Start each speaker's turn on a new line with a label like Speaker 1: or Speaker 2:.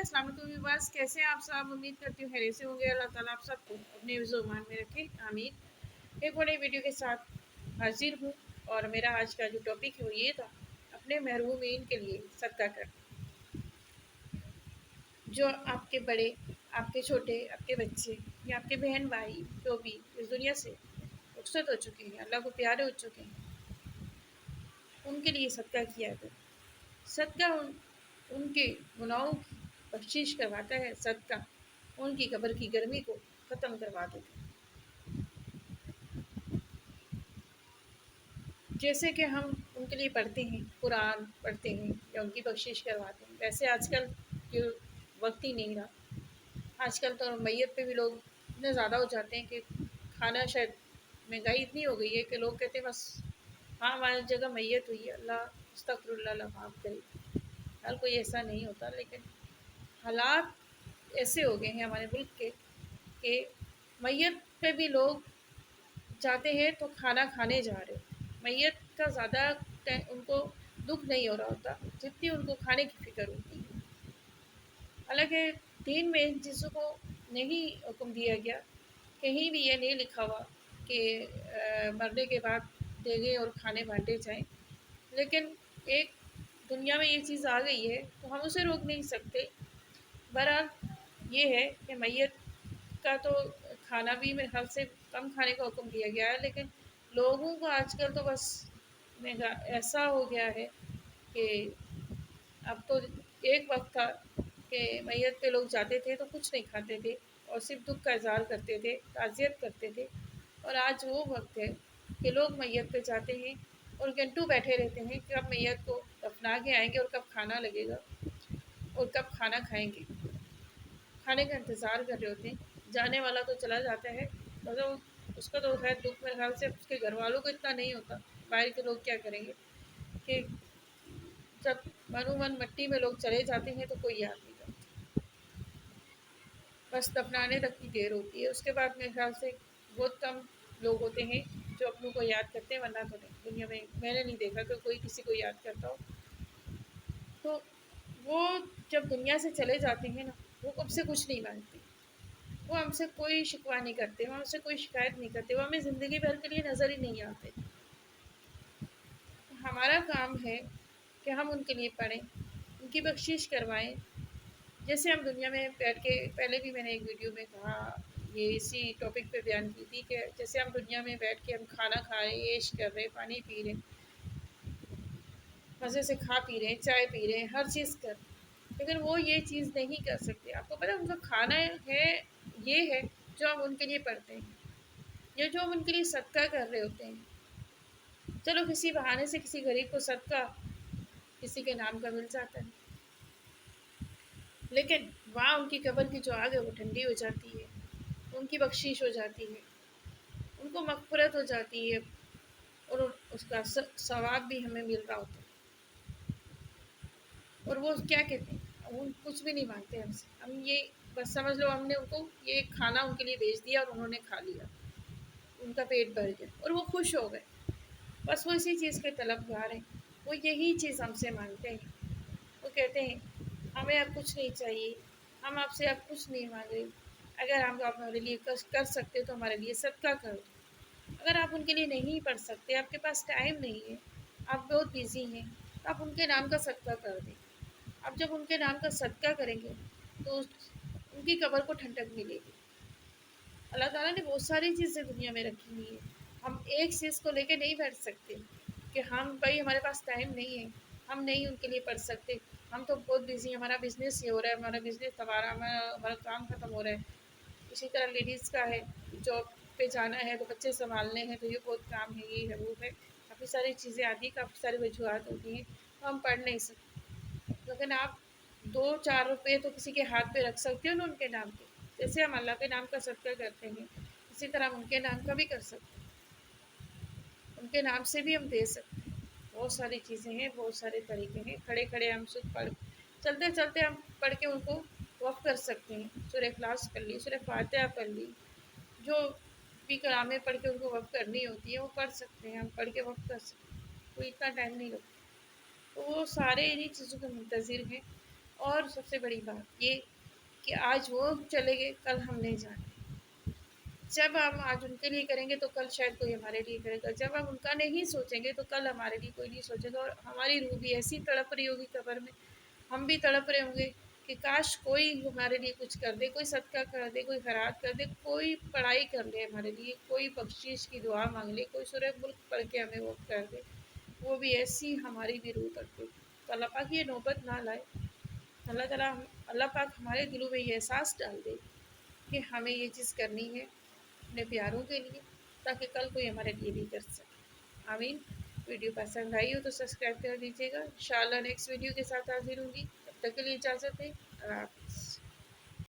Speaker 1: अस्सलाम वालेकुम व्यूअर्स, कैसे हैं आप सब। उम्मीद करती हूँ खैरियत से होंगे। अल्लाह ताला आप सबको अपने ज़ुबान में रखे, आमीन। एक बड़ी वीडियो के साथ हाजिर हूँ और मेरा आज का जो टॉपिक है वो ये था, अपने महरूमीन के लिए सदका कर। जो आपके बड़े, आपके छोटे, आपके बच्चे या आपके बहन भाई जो भी इस दुनिया से रुखसत हो चुके हैं, अल्लाह को प्यारे हो चुके हैं, उनके लिए सदका किया करें। सदका उनके गुनाहों की बख्शिश करवाता है। सदका उनकी कब्र की गर्मी को ख़त्म करवा देता है। जैसे कि हम उनके लिए पढ़ते हैं, कुरान पढ़ते हैं या उनकी बख्शिश करवाते हैं, वैसे आजकल ये वक्त ही नहीं रहा। आजकल तो मैयत पे भी लोग इतने ज़्यादा हो जाते हैं कि खाना, शायद महंगाई इतनी हो गई है कि लोग कहते हैं बस हाँ हमारी जगह मैयत हुई है, अल्लाह अस्तगफिरुल्लाह माफ़ करे। हर कोई ऐसा नहीं होता, लेकिन हालात ऐसे हो गए हैं हमारे मुल्क के कि मैयत पे भी लोग जाते हैं तो खाना खाने जा रहे हो। मैयत का ज़्यादा उनको दुख नहीं हो रहा होता जितनी उनको खाने की फ़िक्र होती है। हालांकि दीन में इन चीज़ों को नहीं हुक्म दिया गया, कहीं भी ये नहीं लिखा हुआ कि मरने के बाद देंगे और खाने बांटे जाएं, लेकिन एक दुनिया में ये चीज़ आ गई है तो हम उसे रोक नहीं सकते। बहरहाल ये है कि मैयत का तो खाना भी मेरे ख्याल से कम खाने का हुक्म दिया गया है, लेकिन लोगों को आजकल तो बस महंगा ऐसा हो गया है कि अब तो एक वक्त था कि मैयत पे लोग जाते थे तो कुछ नहीं खाते थे और सिर्फ दुख का इज़हार करते थे, ताज़ियत करते थे। और आज वो वक्त है कि लोग मैयत पे जाते हैं और घंटों बैठे रहते हैं कि कब मैयत को दफना के आएंगे और कब खाना लगेगा और कब खाना खाएंगे। खाने का इंतज़ार कर रहे होते हैं। जाने वाला तो चला जाता है, मतलब उसका तो खैर दुख मेरे ख्याल से उसके घर वालों को इतना नहीं होता। बाहर के लोग क्या करेंगे कि जब मनो मन मिट्टी में लोग चले जाते हैं तो कोई याद नहीं करता, बस दफनाने तक की देर होती है। उसके बाद मेरे ख्याल से बहुत कम लोग होते हैं जो अपनों को याद करते हैं, वरना तो नहीं। दुनिया में मैंने नहीं देखा कि कोई किसी को याद करता हो। तो वो जब दुनिया से चले जाते हैं ना, वो हमसे कुछ नहीं मांगते, वो हमसे कोई शिकवा नहीं करते, वो हमसे कोई शिकायत नहीं करते, वो हमें ज़िंदगी भर के लिए नज़र ही नहीं आते। हमारा काम है कि हम उनके लिए पढ़ें, उनकी बख्शिश करवाएं। जैसे हम दुनिया में बैठ के, पहले भी मैंने एक वीडियो में कहा, ये इसी टॉपिक पे बयान की थी कि जैसे हम दुनिया में बैठ के हम खाना खा रहे हैं, ऐश कर रहे हैं, पानी पी रहे हैं, मज़े से खा पी रहे हैं, चाय पी रहे हैं, हर चीज़ कर, लेकिन वो ये चीज़ नहीं कर सकते। आपको पता है उनका खाना है ये है जो हम उनके लिए पढ़ते हैं, ये जो हम उनके लिए सदका कर रहे होते हैं। चलो किसी बहाने से किसी गरीब को सदका किसी के नाम का मिल जाता है, लेकिन वहाँ उनकी कब्र की जो आग है वो ठंडी हो जाती है, उनकी बख्शिश हो जाती है, उनको मग़फ़िरत हो जाती है और उसका सवाब भी हमें मिल रहा होता है। और वो क्या कहते हैं, वो कुछ भी नहीं मांगते हमसे, हम ये बस समझ लो हमने उनको ये खाना उनके लिए भेज दिया और उन्होंने खा लिया, उनका पेट भर गया और वो खुश हो गए। बस वो इसी चीज़ के तलबगार हैं, वो यही चीज़ हमसे मांगते हैं। वो कहते हैं हमें अब कुछ नहीं चाहिए, हम आपसे अब कुछ नहीं मांग रहे, अगर हम आप हमारे लिए कर सकते हो तो हमारे लिए सदका कर दो। अगर आप उनके लिए नहीं पढ़ सकते, आपके पास टाइम नहीं है, आप बहुत बिज़ी हैं, तो आप उनके नाम का सदका कर दें। आप जब उनके नाम का सदका करेंगे तो उनकी कब्र को ठंडक मिलेगी। अल्लाह ताला ने बहुत सारी चीज़ें दुनिया में रखी हुई है, हम एक चीज़ को लेके नहीं बैठ सकते कि हम भाई हमारे पास टाइम नहीं है, हम नहीं उनके लिए पढ़ सकते, हम तो बहुत बिज़ी हैं, हमारा बिज़नेस ये हो रहा है, हमारा बिज़नेस हमारा हमारा काम ख़त्म हो रहा है। इसी तरह लेडीज़ का है, जॉब पे जाना है तो बच्चे सँभालने हैं, तो ये बहुत काम है, ये है, वो है, काफ़ी सारी चीज़ें आती हैं, काफ़ी सारी वजूहात होती हैं, तो हम पढ़ नहीं सकते। लेकिन आप 2-4 रुपए तो किसी के हाथ पे रख सकते हो ना उनके नाम के। जैसे हम अल्लाह के नाम का सदका करते हैं, इसी तरह हम उनके नाम का भी कर सकते हैं, उनके नाम से भी हम दे सकते हैं। बहुत सारी चीज़ें हैं, बहुत सारे तरीके हैं। खड़े-खड़े हम सिर्फ पढ़, चलते-चलते हम पढ़ के उनको वक़्फ़ कर सकते हैं। सूरह इखलास पढ़ ली, सूरह फातिहा पढ़ ली, जो भी कलामें पढ़ के उनको वक़्फ़ करनी होती है वो पढ़ सकते हैं, हम पढ़ के वक़्फ़ कर सकते हैं। कोई इतना टाइम नहीं लगता। तो वो सारे इन्हीं चीज़ों के मुंतज़िर हैं اور سب سے بڑی بات یہ کہ آج وہ چلے گئے، کل ہم نہیں جانے۔ جب ہم آج ان کے لیے کریں گے تو کل شاید کوئی ہمارے لیے کرے گا، جب ہم ان کا نہیں سوچیں گے تو کل ہمارے لیے کوئی نہیں سوچے گا، اور ہماری روح بھی ایسی تڑپ رہی ہوگی قبر میں، ہم بھی تڑپ رہے ہوں گے کہ کاش کوئی ہمارے لیے کچھ کر دے، کوئی صدقہ کر دے، کوئی خیرات کر دے، کوئی پڑھائی کر لے ہمارے لیے، کوئی بخشش کی دعا مانگ لے، کوئی سورہ ملک پڑھ کے ہمیں وہ کر دے، وہ بھی ایسی ہماری بھی روح تڑپے۔ تو اللہ پاک یہ نوبت نہ لائے، اللہ تعالیٰ اللہ پاک ہمارے دلوں میں یہ احساس ڈال دے کہ ہمیں یہ چیز کرنی ہے اپنے پیاروں کے لیے، تاکہ کل کوئی ہمارے لیے بھی کر سکے۔ آمین۔ ویڈیو پسند آئی ہو تو سبسکرائب کر دیجیے گا، انشاءاللہ نیکسٹ ویڈیو کے ساتھ حاضر ہوں گی، تب تک کے لیے اجازت ہے، اللہ حافظ۔